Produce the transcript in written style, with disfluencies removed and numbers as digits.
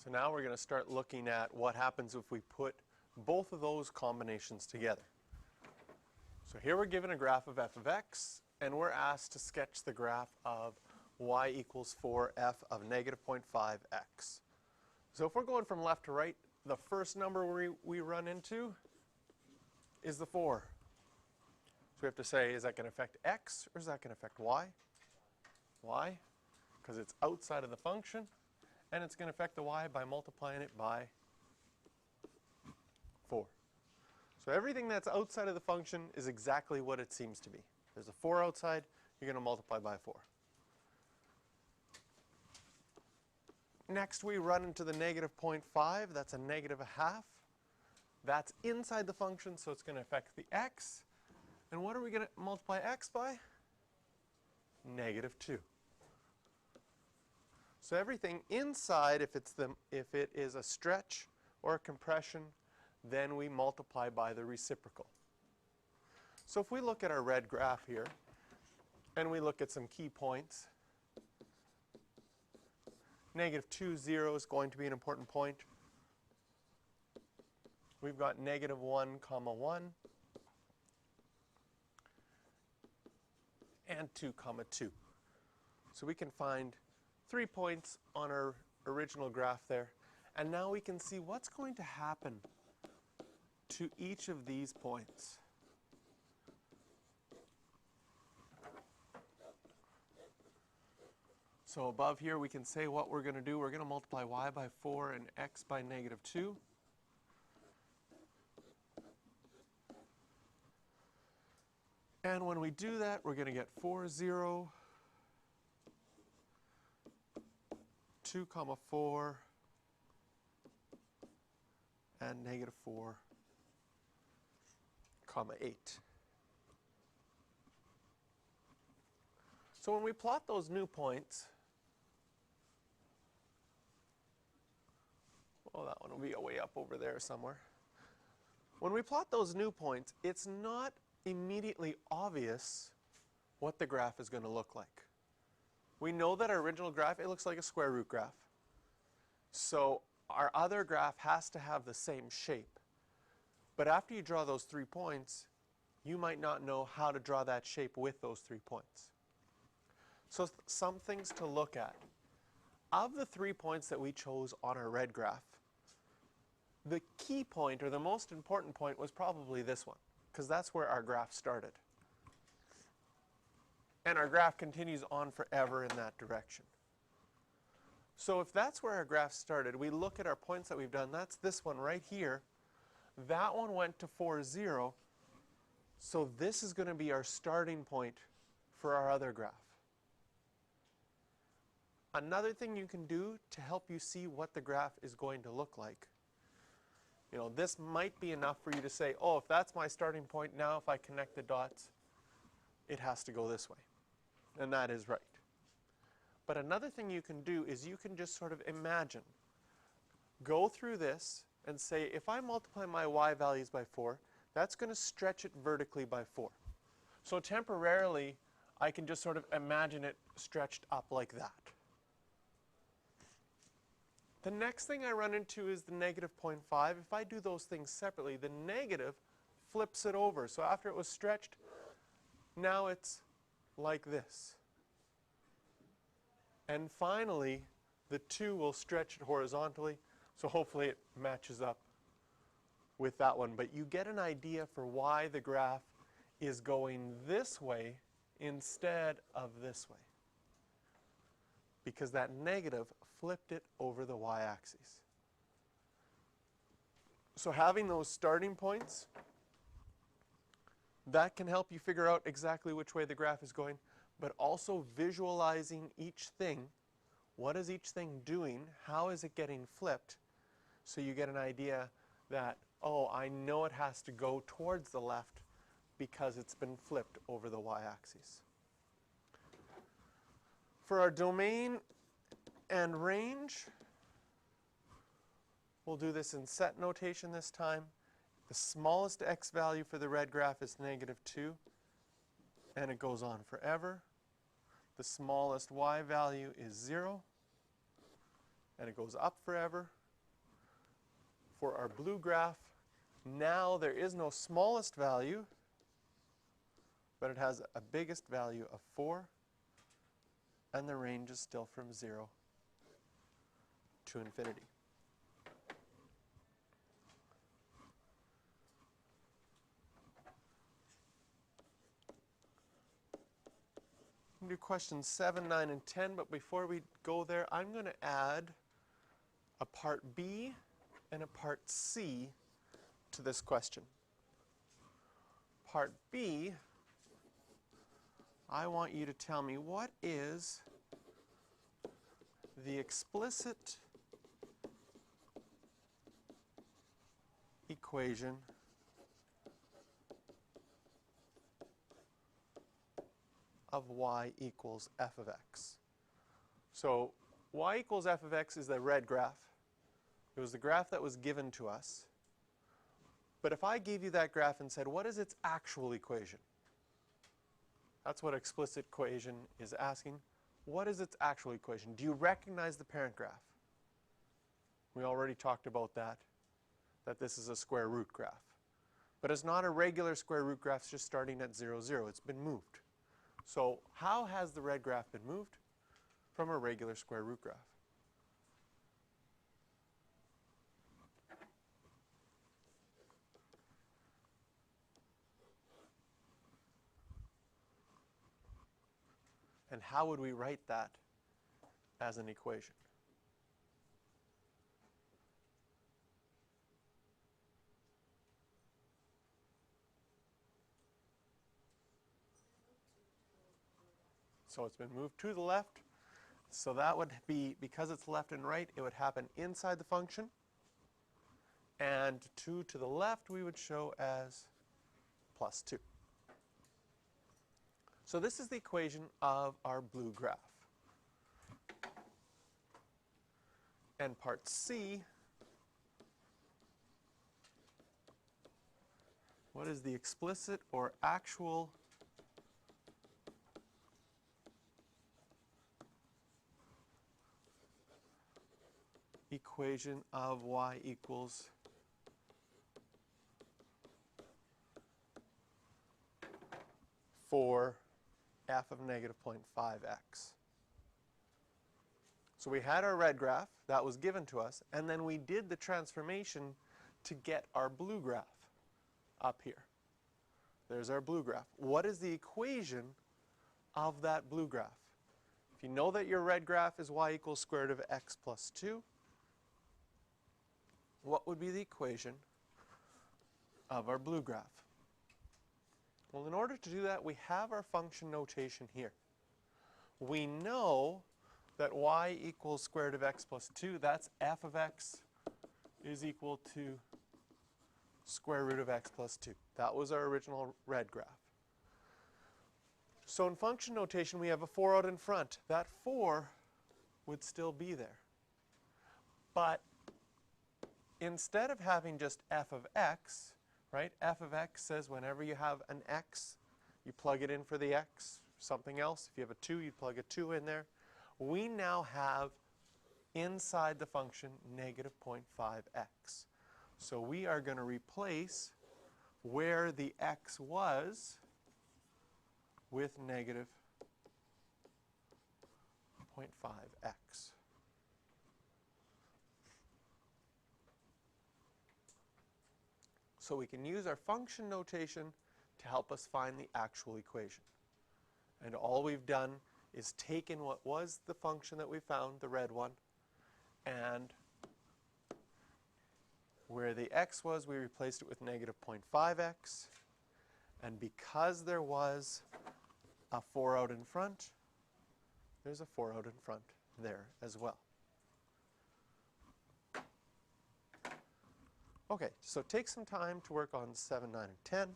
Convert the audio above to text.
So now we're going to start looking at what happens if we put both of those combinations together. So here we're given a graph of f of x, and we're asked to sketch the graph of y equals 4f of negative 0.5x. So if we're going from left to right, the first number we run into is the 4. So we have to say, is that going to affect x or is that going to affect y? Y, because it's outside of the function, and it's going to affect the y by multiplying it by 4. So everything that's outside of the function is exactly what it seems to be. There's a 4 outside, you're going to multiply by 4. Next we run into the negative 0.5, that's a negative a half. That's inside the function, so it's going to affect the x. And what are we going to multiply x by? Negative 2. So everything inside, if it is a stretch or a compression, then we multiply by the reciprocal. So if we look at our red graph here, and we look at some key points, negative 2, 0 is going to be an important point. We've got negative 1, comma 1, and 2, comma 2. So we can find 3 points on our original graph there. And now we can see what's going to happen to each of these points. So above here we can say what we're going to do. We're going to multiply y by 4 and x by negative 2. And when we do that, we're going to get 4, 0, 2, comma 4, and negative 4, comma 8. So when we plot those new points, well, that one will be way up over there somewhere. When we plot those new points, it's not immediately obvious what the graph is going to look like. We know that our original graph, it looks like a square root graph. So our other graph has to have the same shape. But after you draw those 3 points, you might not know how to draw that shape with those 3 points. So some things to look at. Of the 3 points that we chose on our red graph, the key point, or the most important point, was probably this one, because that's where our graph started. And our graph continues on forever in that direction. So if that's where our graph started, we look at our points that we've done. That's this one right here. That one went to 4, 0. So this is going to be our starting point for our other graph. Another thing you can do to help you see what the graph is going to look like, this might be enough for you to say, oh, if that's my starting point, now if I connect the dots, it has to go this way. And that is right. But another thing you can do is you can just sort of imagine. Go through this and say, if I multiply my y values by 4, that's going to stretch it vertically by 4. So temporarily, I can just sort of imagine it stretched up like that. The next thing I run into is the negative 0.5. If I do those things separately, the negative flips it over. So after it was stretched, now it's like this. And finally, the 2 will stretch it horizontally, so hopefully it matches up with that one. But you get an idea for why the graph is going this way instead of this way, because that negative flipped it over the y-axis. So having those starting points, that can help you figure out exactly which way the graph is going, but also visualizing each thing. What is each thing doing? How is it getting flipped? So you get an idea that, oh, I know it has to go towards the left because it's been flipped over the y-axis. For our domain and range, we'll do this in set notation this time. The smallest x value for the red graph is negative 2, and it goes on forever. The smallest y value is 0, and it goes up forever. For our blue graph, now there is no smallest value, but it has a biggest value of 4, and the range is still from 0 to infinity. We'll do questions 7, 9, and 10, but before we go there, I'm going to add a part B and a part C to this question. Part B, I want you to tell me what is the explicit equation of y equals f of x. So y equals f of x is the red graph. It was the graph that was given to us. But if I gave you that graph and said, what is its actual equation? That's what explicit equation is asking. What is its actual equation? Do you recognize the parent graph? We already talked about that this is a square root graph. But it's not a regular square root graph, it's just starting at 0, 0. It's been moved. So how has the red graph been moved? From a regular square root graph. And how would we write that as an equation? So it's been moved to the left. So that would be, because it's left and right, it would happen inside the function. And 2 to the left we would show as plus 2. So this is the equation of our blue graph. And part C, what is the explicit or actual equation of y equals for f of negative 0.5x. So we had our red graph, that was given to us, and then we did the transformation to get our blue graph up here. There's our blue graph. What is the equation of that blue graph? If you know that your red graph is y equals square root of x plus 2, what would be the equation of our blue graph? Well, in order to do that, we have our function notation here. We know that y equals square root of x plus 2. That's f of x is equal to square root of x plus 2. That was our original red graph. So in function notation, we have a 4 out in front. That 4 would still be there. But instead of having just f of x, right, f of x says whenever you have an x, you plug it in for the x, something else. If you have a 2, you plug a 2 in there. We now have inside the function negative 0.5x. So we are going to replace where the x was with negative 0.5x. So we can use our function notation to help us find the actual equation. And all we've done is taken what was the function that we found, the red one, and where the x was, we replaced it with negative 0.5x. And because there was a 4 out in front, there's a 4 out in front there as well. Okay, so take some time to work on 7, 9, and 10.